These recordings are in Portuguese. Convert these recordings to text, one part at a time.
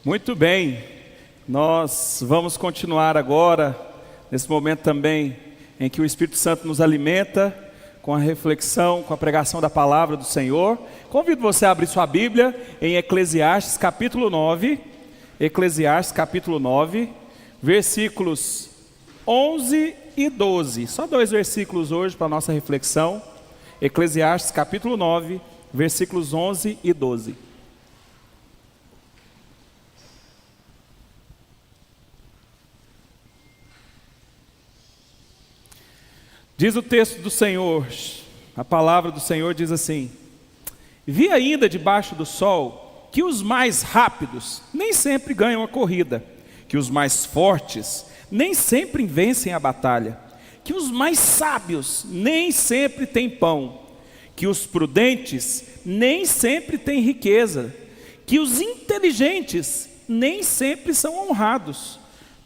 Muito bem, nós vamos continuar agora, nesse momento também em que o Espírito Santo nos alimenta com a reflexão, com a pregação da palavra do Senhor. Convido você a abrir sua Bíblia em Eclesiastes capítulo 9, versículos 11 e 12. Só 2 versículos hoje para a nossa reflexão. Eclesiastes capítulo 9, versículos 11 e 12. Diz o texto do Senhor, a palavra do Senhor diz assim: vi ainda debaixo do sol que os mais rápidos nem sempre ganham a corrida, que os mais fortes nem sempre vencem a batalha, que os mais sábios nem sempre têm pão, que os prudentes nem sempre têm riqueza, que os inteligentes nem sempre são honrados,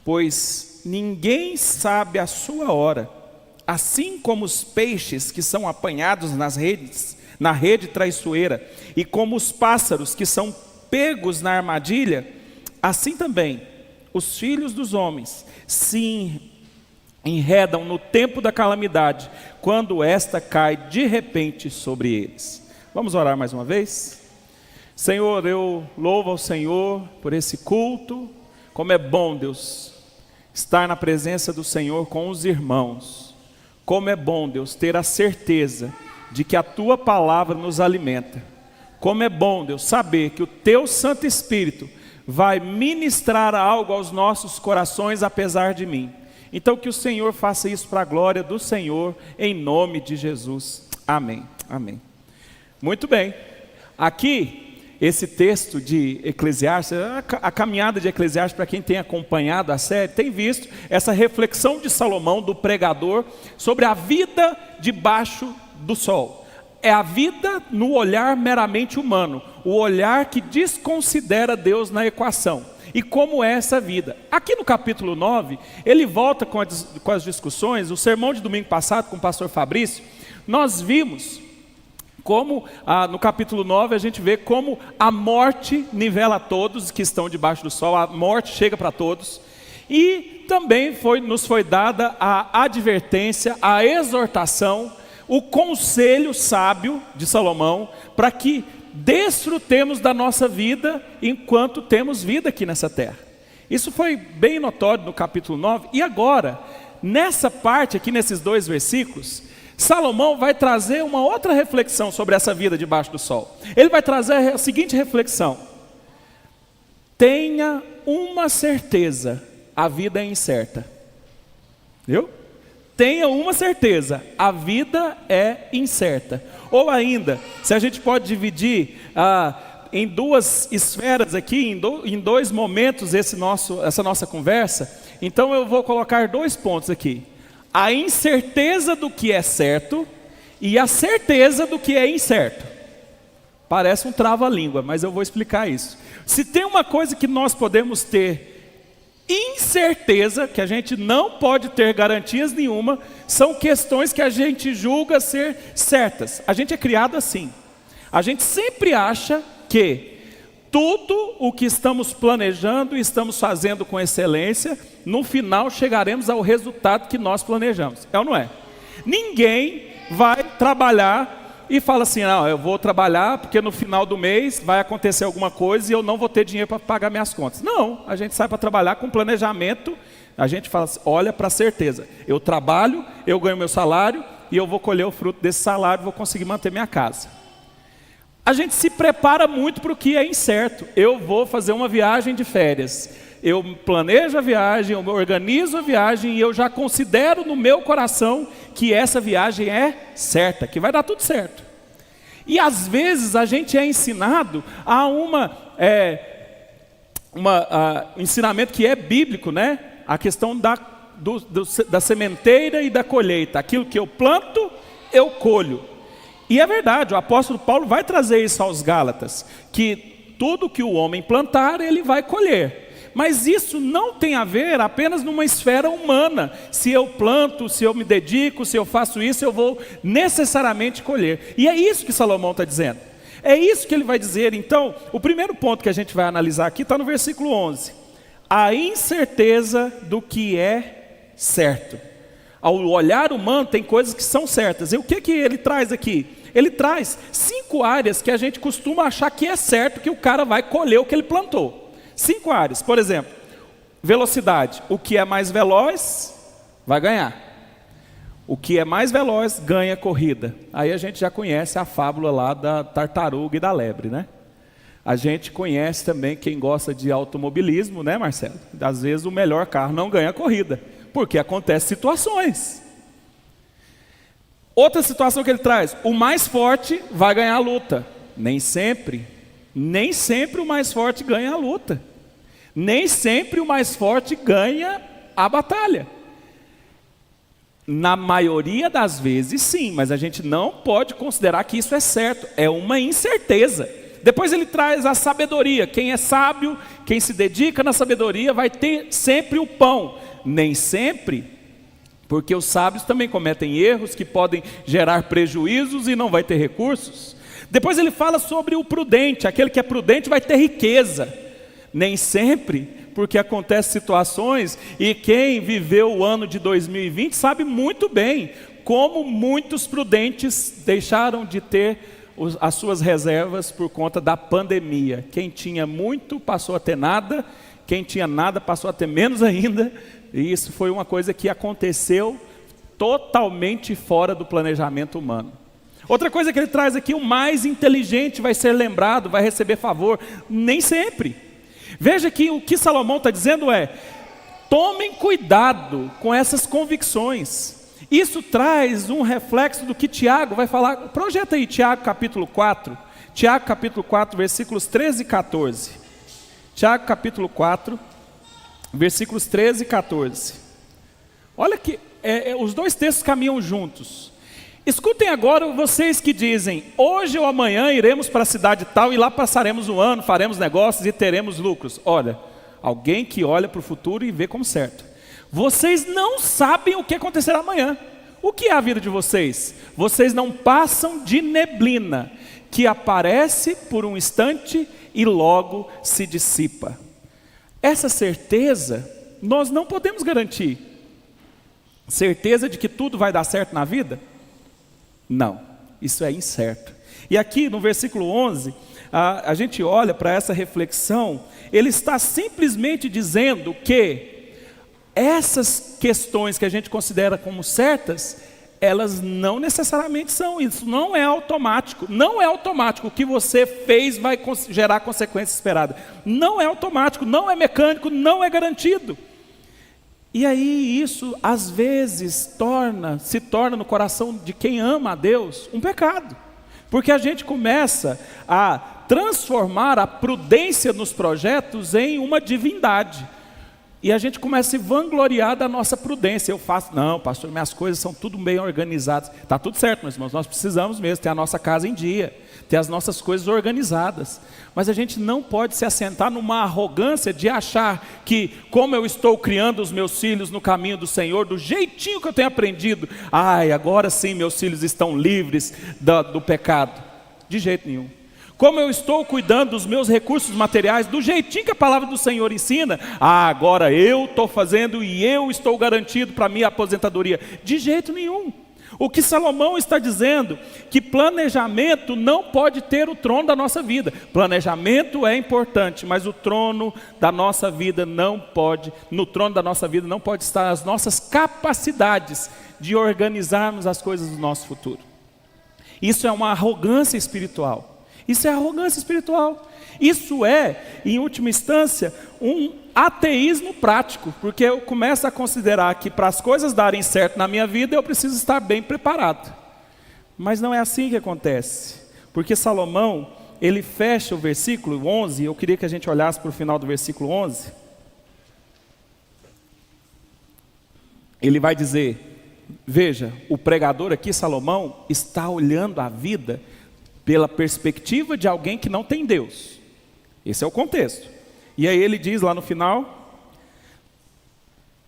pois ninguém sabe a sua hora. Assim como os peixes que são apanhados na rede traiçoeira, e como os pássaros que são pegos na armadilha, assim também os filhos dos homens se enredam no tempo da calamidade, quando esta cai de repente sobre eles. Vamos orar mais uma vez? Senhor, eu louvo ao Senhor por esse culto. Como é bom, Deus, estar na presença do Senhor com os irmãos. Como é bom, Deus, ter a certeza de que a Tua palavra nos alimenta. Como é bom, Deus, saber que o Teu Santo Espírito vai ministrar algo aos nossos corações apesar de mim. Então que o Senhor faça isso para a glória do Senhor, em nome de Jesus. Amém. Amém. Muito bem. Aqui, esse texto de Eclesiastes, a caminhada de Eclesiastes, para quem tem acompanhado a série, tem visto essa reflexão de Salomão, do pregador, sobre a vida debaixo do sol. É a vida no olhar meramente humano, o olhar que desconsidera Deus na equação. E como é essa vida? Aqui no capítulo 9, ele volta com as discussões. O sermão de domingo passado com o pastor Fabrício, nós vimos como no capítulo 9 a gente vê como a morte nivela todos que estão debaixo do sol, a morte chega para todos. E também nos foi dada a advertência, a exortação, o conselho sábio de Salomão, para que desfrutemos da nossa vida enquanto temos vida aqui nessa terra. Isso foi bem notório no capítulo 9. E agora, nessa parte aqui, nesses 2 versículos, Salomão vai trazer uma outra reflexão sobre essa vida debaixo do sol. Ele vai trazer a seguinte reflexão: tenha uma certeza, a vida é incerta. Viu? Tenha uma certeza, a vida é incerta. Ou ainda, se a gente pode dividir em 2 esferas aqui, em 2 momentos essa nossa conversa, então eu vou colocar 2 pontos aqui: a incerteza do que é certo e a certeza do que é incerto. Parece um trava-língua, mas eu vou explicar isso. Se tem uma coisa que nós podemos ter incerteza, que a gente não pode ter garantias nenhuma, são questões que a gente julga ser certas. A gente é criado assim. A gente sempre acha que tudo o que estamos planejando e estamos fazendo com excelência, no final chegaremos ao resultado que nós planejamos. É ou não é? Ninguém vai trabalhar e fala assim: não, eu vou trabalhar porque no final do mês vai acontecer alguma coisa e eu não vou ter dinheiro para pagar minhas contas. Não, a gente sai para trabalhar com planejamento. A gente fala assim, olha para a certeza: eu trabalho, eu ganho meu salário e eu vou colher o fruto desse salário, vou conseguir manter minha casa. A gente se prepara muito para o que é incerto. Eu vou fazer uma viagem de férias, eu planejo a viagem, eu organizo a viagem e eu já considero no meu coração que essa viagem é certa, que vai dar tudo certo. E às vezes a gente é ensinado a ensinamento que é bíblico, né? A questão da sementeira e da colheita. Aquilo que eu planto, eu colho. E é verdade, o apóstolo Paulo vai trazer isso aos Gálatas, que tudo que o homem plantar, ele vai colher. Mas isso não tem a ver apenas numa esfera humana. Se eu planto, se eu me dedico, se eu faço isso, eu vou necessariamente colher. E é isso que Salomão está dizendo. É isso que ele vai dizer. Então, o primeiro ponto que a gente vai analisar aqui está no versículo 11. A incerteza do que é certo. Ao olhar humano tem coisas que são certas. E o que ele traz aqui? Ele traz 5 áreas que a gente costuma achar que é certo que o cara vai colher o que ele plantou. 5 áreas, por exemplo, velocidade. O que é mais veloz vai ganhar. O que é mais veloz ganha corrida. Aí a gente já conhece a fábula lá da tartaruga e da lebre, né? A gente conhece também quem gosta de automobilismo, né, Marcelo? Às vezes o melhor carro não ganha corrida, porque acontecem situações. Outra situação que ele traz, o mais forte vai ganhar a luta. Nem sempre o mais forte ganha a luta. Nem sempre o mais forte ganha a batalha. Na maioria das vezes sim, mas a gente não pode considerar que isso é certo, é uma incerteza. Depois ele traz a sabedoria. Quem é sábio, quem se dedica na sabedoria vai ter sempre o pão. Nem sempre, porque os sábios também cometem erros que podem gerar prejuízos e não vai ter recursos. Depois ele fala sobre o prudente. Aquele que é prudente vai ter riqueza. Nem sempre, porque acontecem situações, e quem viveu o ano de 2020 sabe muito bem como muitos prudentes deixaram de ter as suas reservas por conta da pandemia. Quem tinha muito passou a ter nada, quem tinha nada passou a ter menos ainda, e isso foi uma coisa que aconteceu totalmente fora do planejamento humano. Outra coisa que ele traz aqui, o mais inteligente vai ser lembrado, vai receber favor. Nem sempre. Veja que o que Salomão está dizendo é: tomem cuidado com essas convicções. Isso traz um reflexo do que Tiago vai falar. Projeta aí Tiago capítulo 4. Tiago capítulo 4, versículos 13 e 14. Tiago capítulo 4, versículos 13 e 14. Olha que os dois textos caminham juntos. Escutem agora vocês que dizem: hoje ou amanhã iremos para a cidade tal e lá passaremos um ano, faremos negócios e teremos lucros. Olha, alguém que olha para o futuro e vê como certo. Vocês não sabem o que acontecerá amanhã. O que é a vida de vocês? Vocês não passam de neblina, que aparece por um instante e logo se dissipa. Essa certeza nós não podemos garantir. Certeza de que tudo vai dar certo na vida? Não, isso é incerto. E aqui no versículo 11, a gente olha para essa reflexão, ele está simplesmente dizendo que essas questões que a gente considera como certas, elas não necessariamente são, isso não é automático. Não é automático, o que você fez vai gerar consequência esperada. Não é automático, não é mecânico, não é garantido. E aí isso às vezes se torna no coração de quem ama a Deus um pecado. Porque a gente começa a transformar a prudência nos projetos em uma divindade. E a gente começa a se vangloriar da nossa prudência. Eu faço, não, pastor, minhas coisas são tudo bem organizadas. Está tudo certo, meus irmãos, nós precisamos mesmo ter a nossa casa em dia, ter as nossas coisas organizadas. Mas a gente não pode se assentar numa arrogância de achar que, como eu estou criando os meus filhos no caminho do Senhor, do jeitinho que eu tenho aprendido, agora sim meus filhos estão livres do pecado. De jeito nenhum. Como eu estou cuidando dos meus recursos materiais, do jeitinho que a palavra do Senhor ensina, agora eu estou fazendo e eu estou garantido para a minha aposentadoria. De jeito nenhum. O que Salomão está dizendo, que planejamento não pode ter o trono da nossa vida. Planejamento é importante, mas o trono da nossa vida não pode, no trono da nossa vida não pode estar as nossas capacidades de organizarmos as coisas do nosso futuro. Isso é uma arrogância espiritual. Isso é arrogância espiritual. Isso é, em última instância, um ateísmo prático, porque eu começo a considerar que para as coisas darem certo na minha vida, eu preciso estar bem preparado. Mas não é assim que acontece, porque Salomão, ele fecha o versículo 11, eu queria que a gente olhasse para o final do versículo 11. Ele vai dizer, veja, o pregador aqui, Salomão, está olhando a vida pela perspectiva de alguém que não tem Deus. Esse é o contexto. E aí ele diz lá no final,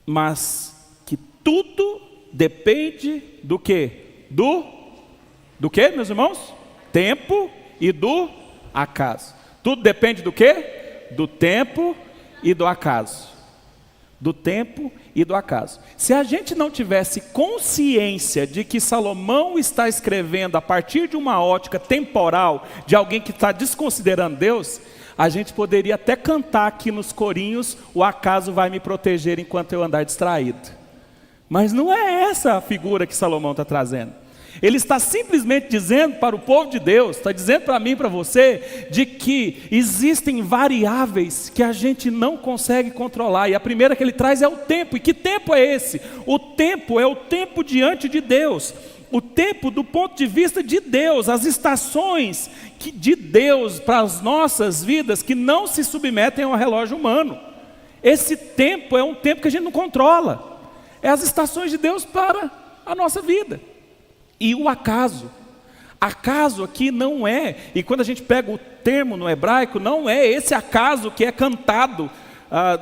mas que tudo depende do quê? Do quê, meus irmãos? Tempo e do acaso. Tudo depende do quê? Do tempo e do acaso. Do tempo e do acaso. Se a gente não tivesse consciência de que Salomão está escrevendo a partir de uma ótica temporal, de alguém que está desconsiderando Deus, a gente poderia até cantar aqui nos corinhos, o acaso vai me proteger enquanto eu andar distraído. Mas não é essa a figura que Salomão está trazendo. Ele está simplesmente dizendo para o povo de Deus, está dizendo para mim e para você, de que existem variáveis que a gente não consegue controlar. E a primeira que ele traz é o tempo. E que tempo é esse? O tempo é o tempo diante de Deus. O tempo do ponto de vista de Deus, as estações de Deus para as nossas vidas que não se submetem ao relógio humano. Esse tempo é um tempo que a gente não controla. É as estações de Deus para a nossa vida. E o acaso aqui não é, e quando a gente pega o termo no hebraico, não é esse acaso que é cantado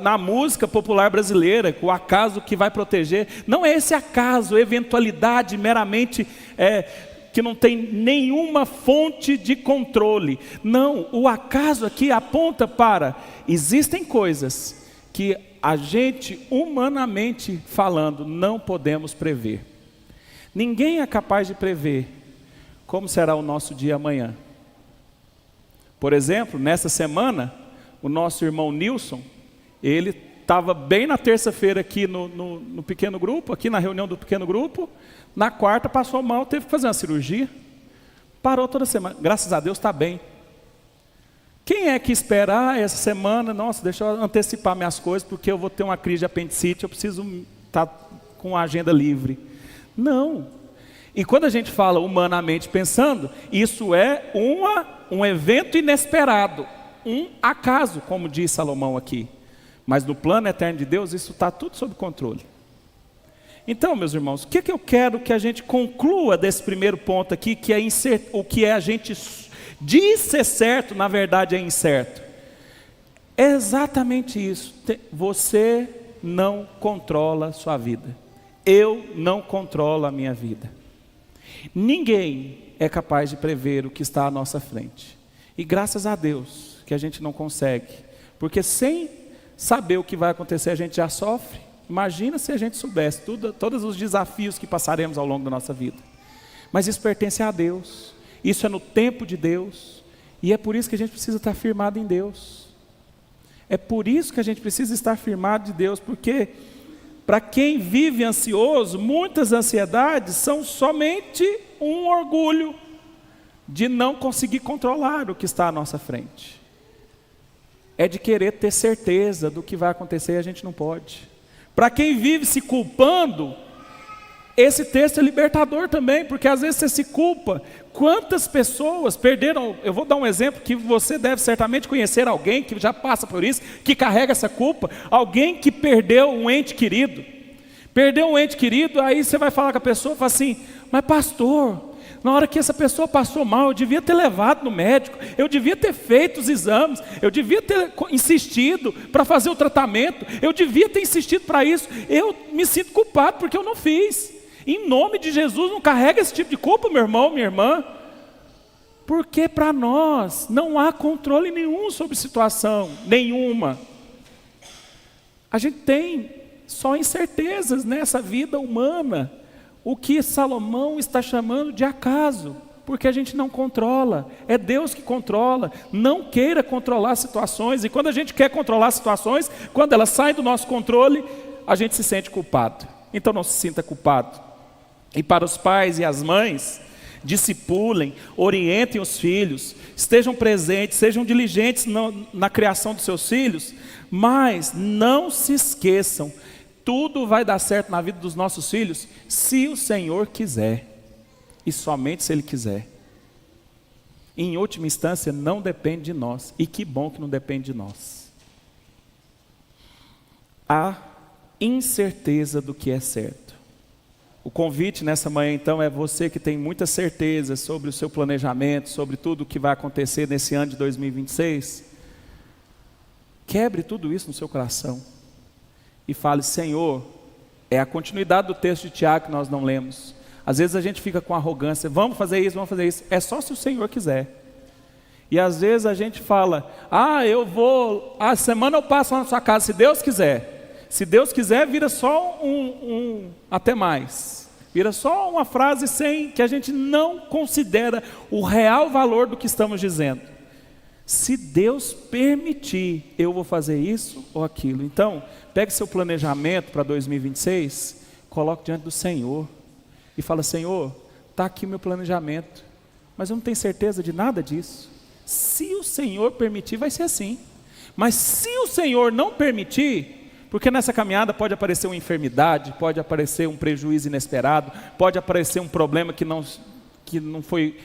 na música popular brasileira, o acaso que vai proteger, não é esse acaso, eventualidade meramente que não tem nenhuma fonte de controle. Não, o acaso aqui aponta para, existem coisas que a gente, humanamente falando, não podemos prever. Ninguém é capaz de prever como será o nosso dia amanhã. Por exemplo, nessa semana, o nosso irmão Nilson, ele estava bem na terça-feira aqui no pequeno grupo, aqui na reunião do pequeno grupo. Na quarta passou mal, teve que fazer uma cirurgia. Parou toda semana, graças a Deus está bem. Quem é que espera essa semana, nossa, deixa eu antecipar minhas coisas, porque eu vou ter uma crise de apendicite, eu preciso estar com a agenda livre. Não. E quando a gente fala humanamente pensando, isso é um evento inesperado, um acaso, como diz Salomão aqui. Mas no plano eterno de Deus, isso está tudo sob controle. Então, meus irmãos, o que eu quero que a gente conclua desse primeiro ponto aqui, que é o que a gente diz ser certo, na verdade é incerto. É exatamente isso. Você não controla a sua vida. Eu não controlo a minha vida. Ninguém é capaz de prever o que está à nossa frente. E graças a Deus que a gente não consegue. Porque sem saber o que vai acontecer a gente já sofre. Imagina se a gente soubesse todos os desafios que passaremos ao longo da nossa vida. Mas isso pertence a Deus. Isso é no tempo de Deus. E é por isso que a gente precisa estar firmado em Deus. É por isso que a gente precisa estar firmado de Deus. Porque para quem vive ansioso, muitas ansiedades são somente um orgulho de não conseguir controlar o que está à nossa frente. É de querer ter certeza do que vai acontecer e a gente não pode. Para quem vive se culpando, esse texto é libertador também, porque às vezes você se culpa. Quantas pessoas perderam, eu vou dar um exemplo que você deve certamente conhecer alguém que já passa por isso, que carrega essa culpa, alguém que perdeu um ente querido. Perdeu um ente querido, aí você vai falar com a pessoa e fala assim, mas pastor, na hora que essa pessoa passou mal, eu devia ter levado no médico, eu devia ter feito os exames, eu devia ter insistido para fazer o tratamento, eu devia ter insistido para isso, eu me sinto culpado porque eu não fiz. Em nome de Jesus, não carrega esse tipo de culpa, meu irmão, minha irmã. Porque para nós não há controle nenhum sobre situação, nenhuma. A gente tem só incertezas nessa vida humana. O que Salomão está chamando de acaso, porque a gente não controla, é Deus que controla. Não queira controlar situações, e quando a gente quer controlar situações, quando elas saem do nosso controle, a gente se sente culpado. Então não se sinta culpado. E para os pais e as mães, discipulem, orientem os filhos, estejam presentes, sejam diligentes na criação dos seus filhos, mas não se esqueçam, tudo vai dar certo na vida dos nossos filhos, se o Senhor quiser, e somente se Ele quiser. Em última instância, não depende de nós, e que bom que não depende de nós. A incerteza do que é certo. O convite nessa manhã, então, é você que tem muita certeza sobre o seu planejamento, sobre tudo o que vai acontecer nesse ano de 2026. Quebre tudo isso no seu coração e fale, Senhor, é a continuidade do texto de Tiago que nós não lemos. Às vezes a gente fica com arrogância, vamos fazer isso, é só se o Senhor quiser. E às vezes a gente fala, a semana eu passo lá na sua casa, se Deus quiser. Se Deus quiser, vira só até mais. Vira só uma frase que a gente não considera o real valor do que estamos dizendo. Se Deus permitir, eu vou fazer isso ou aquilo. Então, pegue seu planejamento para 2026, coloque diante do Senhor e fala, Senhor, está aqui o meu planejamento, mas eu não tenho certeza de nada disso. Se o Senhor permitir, vai ser assim. Mas se o Senhor não permitir, porque nessa caminhada pode aparecer uma enfermidade, pode aparecer um prejuízo inesperado, pode aparecer um problema que não foi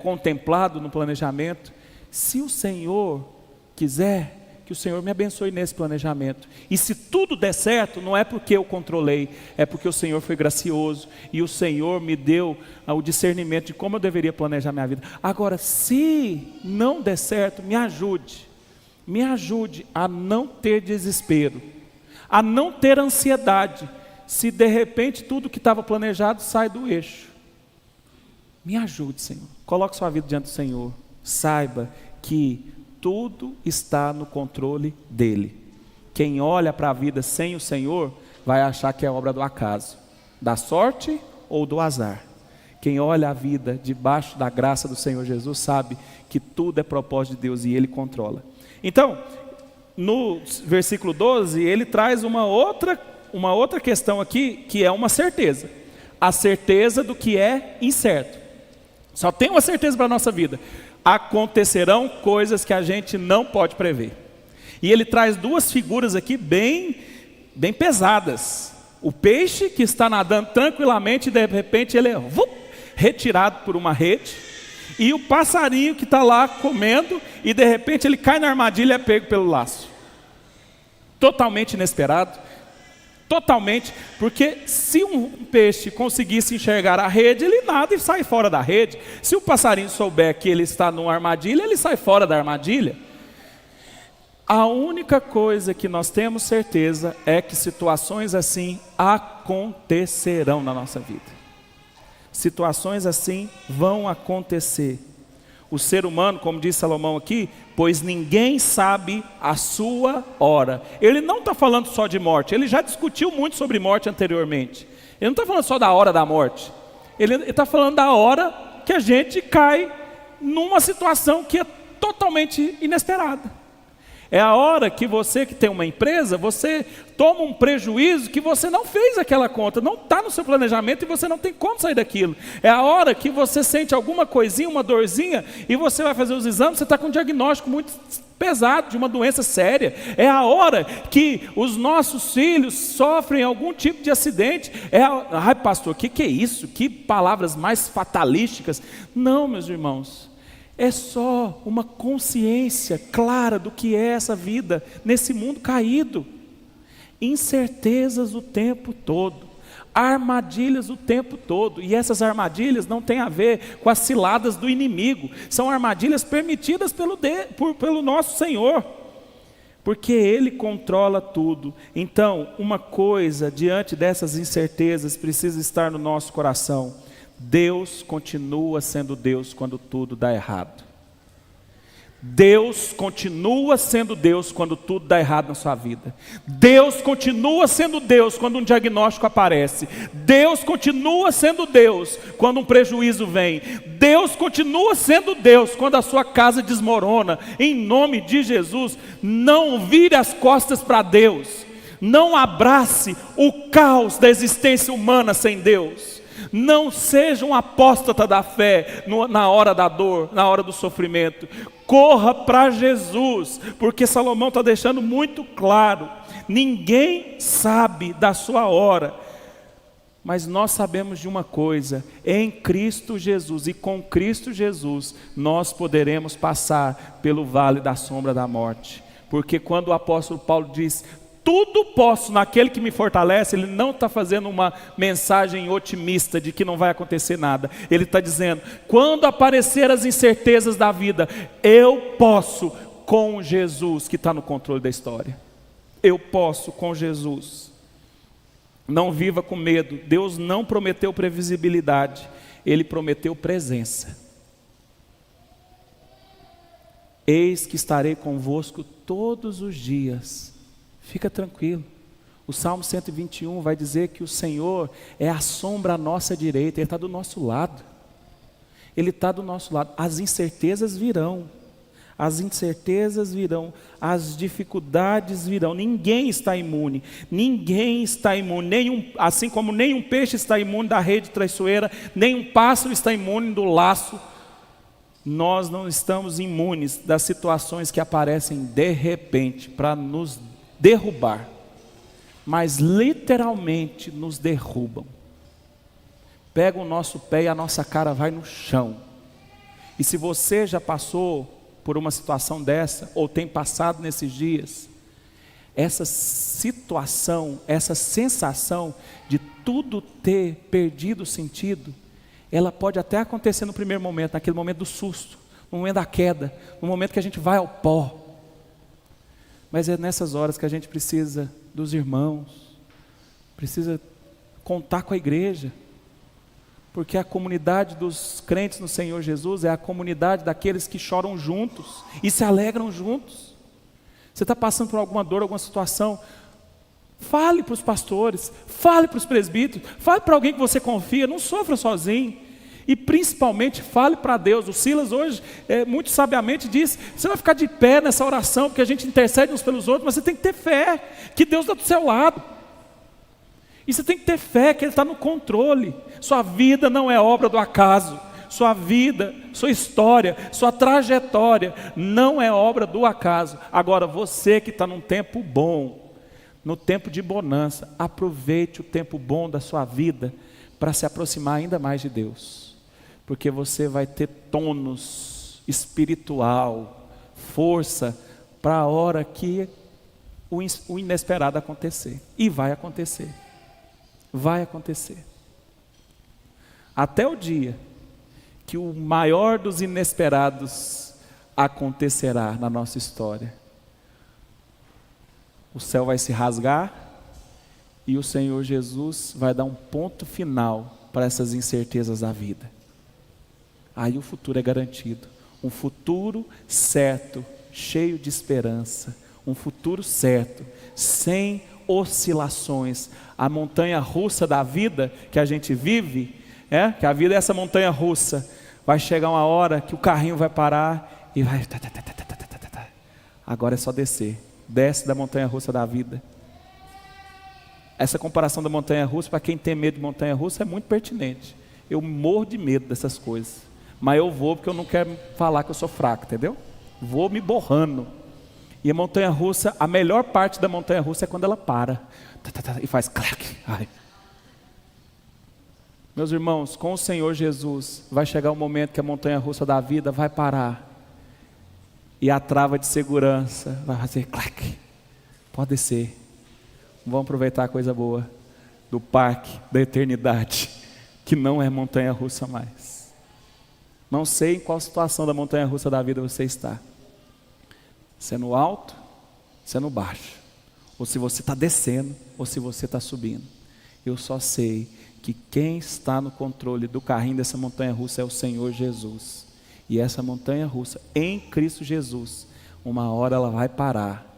contemplado no planejamento. Se o Senhor quiser, que o Senhor me abençoe nesse planejamento. E se tudo der certo, não é porque eu controlei, é porque o Senhor foi gracioso e o Senhor me deu o discernimento de como eu deveria planejar minha vida. Agora, se não der certo, me ajude a não ter desespero, a não ter ansiedade, se de repente tudo que estava planejado sai do eixo. Me ajude, Senhor. Coloque sua vida diante do Senhor. Saiba que tudo está no controle dele. Quem olha para a vida sem o Senhor vai achar que é obra do acaso, da sorte ou do azar. Quem olha a vida debaixo da graça do Senhor Jesus sabe que tudo é propósito de Deus e Ele controla. Então, no versículo 12, ele traz uma outra questão aqui, que é uma certeza. A certeza do que é incerto. Só tem uma certeza para a nossa vida. Acontecerão coisas que a gente não pode prever. E ele traz duas figuras aqui bem pesadas. O peixe que está nadando tranquilamente e de repente ele é retirado por uma rede. E o passarinho que está lá comendo e de repente ele cai na armadilha e é pego pelo laço. Totalmente inesperado. Totalmente, porque se um peixe conseguisse enxergar a rede, ele nada e sai fora da rede. Se o passarinho souber que ele está numa armadilha, ele sai fora da armadilha. A única coisa que nós temos certeza é que situações assim acontecerão na nossa vida. Situações assim vão acontecer. O ser humano, como diz Salomão aqui, pois ninguém sabe a sua hora. Ele não está falando só de morte, ele já discutiu muito sobre morte anteriormente. Ele não está falando só da hora da morte, ele está falando da hora que a gente cai numa situação que é totalmente inesperada. É a hora que você que tem uma empresa, você toma um prejuízo que você não fez aquela conta, não está no seu planejamento e você não tem como sair daquilo. É a hora que você sente alguma coisinha, uma dorzinha, e você vai fazer os exames, você está com um diagnóstico muito pesado de uma doença séria. É a hora que os nossos filhos sofrem algum tipo de acidente. Ai pastor, que é isso? Que palavras mais fatalísticas. Não, meus irmãos. É só uma consciência clara do que é essa vida nesse mundo caído. Incertezas o tempo todo, armadilhas o tempo todo, e essas armadilhas não têm a ver com as ciladas do inimigo, são armadilhas permitidas pelo nosso Senhor, porque Ele controla tudo. Então, uma coisa diante dessas incertezas precisa estar no nosso coração: Deus continua sendo Deus quando tudo dá errado. Deus continua sendo Deus quando tudo dá errado na sua vida. Deus continua sendo Deus quando um diagnóstico aparece. Deus continua sendo Deus quando um prejuízo vem. Deus continua sendo Deus quando a sua casa desmorona. Em nome de Jesus, não vire as costas para Deus. Não abrace o caos da existência humana sem Deus. Não seja um apóstata da fé na hora da dor, na hora do sofrimento. Corra para Jesus, porque Salomão está deixando muito claro: ninguém sabe da sua hora, mas nós sabemos de uma coisa: em Cristo Jesus e com Cristo Jesus nós poderemos passar pelo vale da sombra da morte. Porque quando o apóstolo Paulo diz: tudo posso naquele que me fortalece, ele não está fazendo uma mensagem otimista de que não vai acontecer nada. Ele está dizendo: quando aparecer as incertezas da vida, eu posso com Jesus que está no controle da história. Eu posso com Jesus. Não viva com medo. Deus não prometeu previsibilidade, Ele prometeu presença. Eis que estarei convosco todos os dias. Fica tranquilo. O Salmo 121 vai dizer que o Senhor é a sombra à nossa direita, Ele está do nosso lado. Ele está do nosso lado. As incertezas virão. As incertezas virão, as dificuldades virão. Ninguém está imune. Ninguém está imune. Assim como nenhum peixe está imune da rede traiçoeira, nenhum pássaro está imune do laço. Nós não estamos imunes das situações que aparecem de repente para nos derrubar, mas literalmente nos derrubam. Pega o nosso pé e a nossa cara vai no chão. E se você já passou por uma situação dessa, ou tem passado nesses dias, essa situação, essa sensação de tudo ter perdido o sentido, ela pode até acontecer no primeiro momento, naquele momento do susto, no momento da queda, no momento que a gente vai ao pó. Mas é nessas horas que a gente precisa dos irmãos, precisa contar com a igreja, porque a comunidade dos crentes no Senhor Jesus é a comunidade daqueles que choram juntos e se alegram juntos. Você está passando por alguma dor, alguma situação, fale para os pastores, fale para os presbíteros, fale para alguém que você confia, não sofra sozinho. E principalmente fale para Deus. O Silas hoje, muito sabiamente disse, você vai ficar de pé nessa oração, porque a gente intercede uns pelos outros, mas você tem que ter fé, que Deus está do seu lado. E você tem que ter fé que Ele está no controle. Sua vida não é obra do acaso. Sua vida, sua história, sua trajetória não é obra do acaso. Agora você que está num tempo bom, no tempo de bonança, aproveite o tempo bom da sua vida para se aproximar ainda mais de Deus. Porque você vai ter tônus espiritual, força para a hora que o inesperado acontecer. E vai acontecer. Vai acontecer. Até o dia que o maior dos inesperados acontecerá na nossa história. O céu vai se rasgar e o Senhor Jesus vai dar um ponto final para essas incertezas da vida. Aí o futuro é garantido. Um futuro certo, cheio de esperança. Um futuro certo, sem oscilações. A montanha russa da vida que a gente vive, que a vida é essa montanha russa, vai chegar uma hora que o carrinho vai parar e vai, agora é só descer, desce da montanha russa da vida. Essa comparação da montanha russa, para quem tem medo de montanha russa, é muito pertinente. Eu morro de medo dessas coisas, mas eu vou porque eu não quero falar que eu sou fraco, entendeu? Vou me borrando. E a montanha russa, a melhor parte da montanha russa é quando ela para e faz clac. Ai. Meus irmãos, com o Senhor Jesus vai chegar um momento que a montanha russa da vida vai parar e a trava de segurança vai fazer clac. Pode descer. Vamos aproveitar a coisa boa do parque da eternidade, que não é montanha russa mais. Não sei em qual situação da montanha russa da vida você está. Se é no alto, se é no baixo, ou se você está descendo, ou se você está subindo. Eu só sei que quem está no controle do carrinho dessa montanha russa é o Senhor Jesus. E essa montanha russa, em Cristo Jesus, uma hora ela vai parar.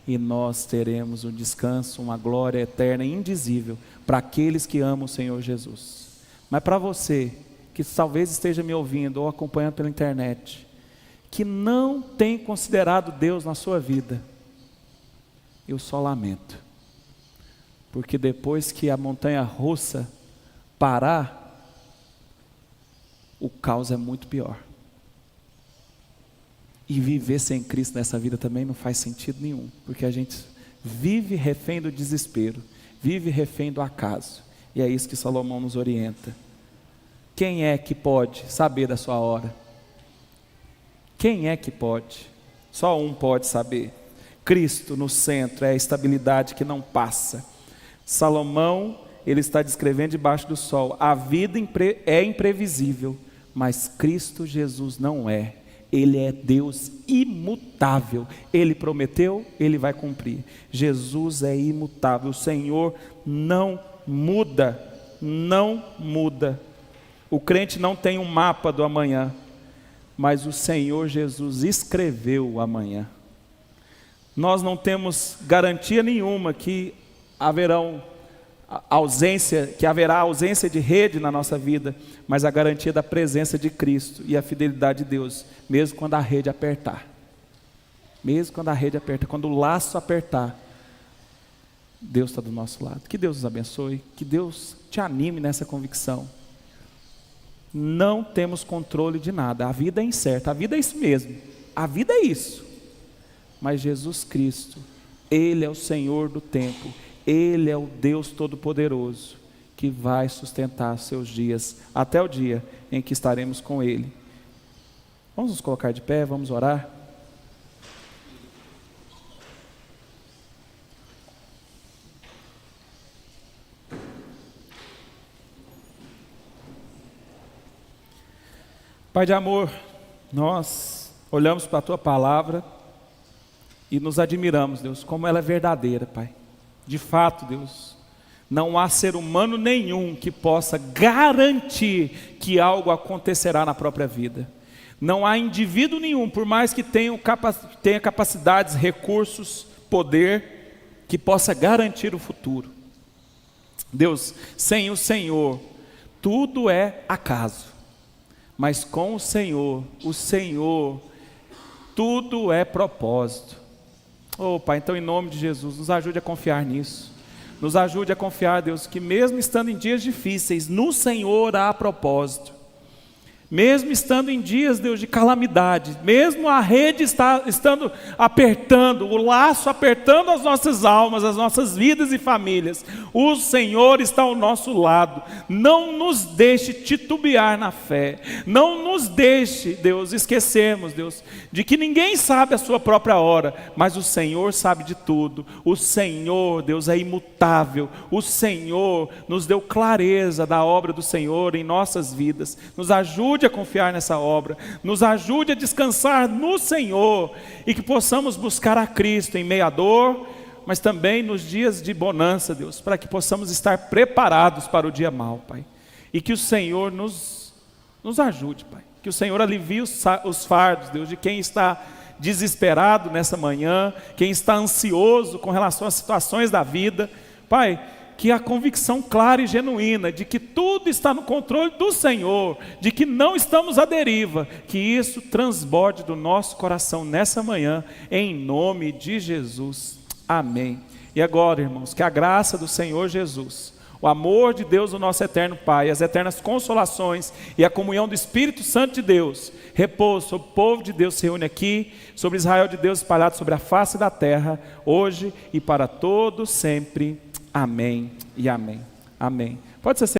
E nós teremos um descanso, uma glória eterna e indizível para aqueles que amam o Senhor Jesus. Mas para você, que talvez esteja me ouvindo ou acompanhando pela internet, que não tem considerado Deus na sua vida, eu só lamento, porque depois que a montanha russa parar, o caos é muito pior, e viver sem Cristo nessa vida também não faz sentido nenhum, porque a gente vive refém do desespero, vive refém do acaso, e é isso que Salomão nos orienta. Quem é que pode saber da sua hora? Quem é que pode? Só um pode saber. Cristo no centro é a estabilidade que não passa. Salomão, ele está descrevendo debaixo do sol. A vida é imprevisível, mas Cristo Jesus não é. Ele é Deus imutável. Ele prometeu, Ele vai cumprir. Jesus é imutável. O Senhor não muda. Não muda. O crente não tem um mapa do amanhã. mas o Senhor Jesus escreveu o amanhã. Nós não temos garantia nenhuma que haverá ausência de rede na nossa vida, mas a garantia da presença de Cristo e a fidelidade de Deus, mesmo quando a rede apertar. Mesmo quando a rede aperta, quando o laço apertar, Deus está do nosso lado. Que Deus nos abençoe, que Deus te anime nessa convicção. Não temos controle de nada, a vida é incerta, a vida é isso mesmo, a vida é isso. Mas Jesus Cristo, Ele é o Senhor do tempo, Ele é o Deus Todo-Poderoso, que vai sustentar seus dias, até o dia em que estaremos com Ele. Vamos nos colocar de pé, vamos orar. Pai de amor, nós olhamos para a Tua palavra e nos admiramos, Deus, como ela é verdadeira, Pai. De fato, Deus, não há ser humano nenhum que possa garantir que algo acontecerá na própria vida. Não há indivíduo nenhum, por mais que tenha capacidades, recursos, poder, que possa garantir o futuro. Deus, sem o Senhor, tudo é acaso. Mas com o Senhor, tudo é propósito. Oh Pai, então em nome de Jesus, nos ajude a confiar nisso. Nos ajude a confiar, Deus, que mesmo estando em dias difíceis, no Senhor há propósito. Mesmo estando em dias, Deus, de calamidade, mesmo a rede estando apertando, o laço apertando as nossas almas, as nossas vidas e famílias, o Senhor está ao nosso lado. Não nos deixe titubear na fé, não nos deixe, Deus, esquecermos, Deus, de que ninguém sabe a sua própria hora, mas o Senhor sabe de tudo. O Senhor, Deus, é imutável. O Senhor nos deu clareza da obra do Senhor em nossas vidas. Nos ajude a confiar nessa obra, nos ajude a descansar no Senhor e que possamos buscar a Cristo em meio à dor, mas também nos dias de bonança, Deus, para que possamos estar preparados para o dia mau, Pai, e que o Senhor nos ajude, Pai, que o Senhor alivie os fardos, Deus, de quem está desesperado nessa manhã, quem está ansioso com relação às situações da vida, Pai, que a convicção clara e genuína de que tudo está no controle do Senhor, de que não estamos à deriva, que isso transborde do nosso coração nessa manhã, em nome de Jesus. Amém. E agora, irmãos, que a graça do Senhor Jesus, o amor de Deus, o nosso eterno Pai, as eternas consolações e a comunhão do Espírito Santo de Deus, repouso sobre o povo de Deus se reúne aqui, sobre Israel de Deus espalhado sobre a face da terra, hoje e para todos sempre. Amém e amém. Amém. Pode ser.